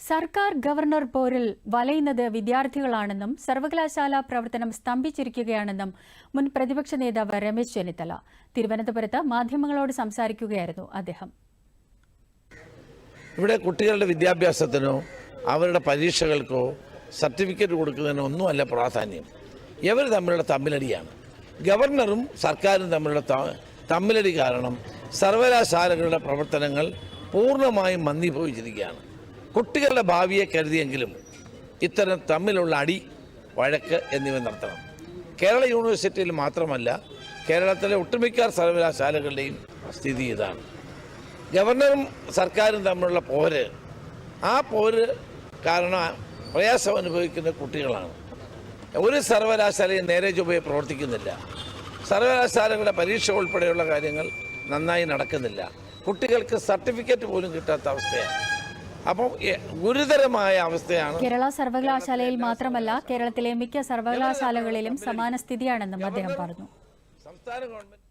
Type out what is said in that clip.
സർക്കാർ ഗവർണർ പോരിൽ വലയുന്നത് വിദ്യാർത്ഥികളാണെന്നും സർവകലാശാല പ്രവർത്തനം സ്തംഭിച്ചിരിക്കുകയാണെന്നും മുൻ പ്രതിപക്ഷ നേതാവ് രമേശ് ചെന്നിത്തല തിരുവനന്തപുരത്ത് മാധ്യമങ്ങളോട് സംസാരിക്കുകയായിരുന്നു അദ്ദേഹം. ഇവിടെ കുട്ടികളുടെ വിദ്യാഭ്യാസത്തിനോ അവരുടെ പരീക്ഷകൾക്കോ സർട്ടിഫിക്കറ്റ് കൊടുക്കുന്നതിനോ ഒന്നുമല്ല പ്രാധാന്യം. ഇവർ തമ്മിലുള്ള തമ്മിലടിയാണ്. ഗവർണറും സർക്കാരും തമ്മിലുള്ള തമ്മിലടി കാരണം സർവകലാശാലകളുടെ പ്രവർത്തനങ്ങൾ പൂർണ്ണമായും മന്ദീഭവിച്ചിരിക്കുകയാണ്. കുട്ടികളുടെ ഭാവിയെ കരുതിയെങ്കിലും ഇത്തരം തമ്മിലുള്ള അടി, വഴക്ക് എന്നിവ നടത്തണം. കേരള യൂണിവേഴ്സിറ്റിയിൽ മാത്രമല്ല, കേരളത്തിലെ ഒട്ടുമിക്ക സർവകലാശാലകളുടെയും സ്ഥിതി ഇതാണ്. ഗവർണറും സർക്കാരും തമ്മിലുള്ള പോര്, ആ പോര് കാരണം പ്രയാസം അനുഭവിക്കുന്ന കുട്ടികളാണ്. ഒരു സർവകലാശാലയും നേരെ ചൊവ്വേ പ്രവർത്തിക്കുന്നില്ല. സർവകലാശാലകളുടെ പരീക്ഷ ഉൾപ്പെടെയുള്ള കാര്യങ്ങൾ നന്നായി നടക്കുന്നില്ല. കുട്ടികൾക്ക് സർട്ടിഫിക്കറ്റ് പോലും കിട്ടാത്ത അവസ്ഥയാണ്. അപ്പോൾ ഗുരുതരമായ അവസ്ഥയാണ്. കേരള സർവകലാശാലയിൽ മാത്രമല്ല, കേരളത്തിലെ മിക്ക സർവകലാശാലകളിലും സമാന സ്ഥിതിയാണെന്നും അദ്ദേഹം പറഞ്ഞു. സംസ്ഥാന ഗവൺമെന്റ്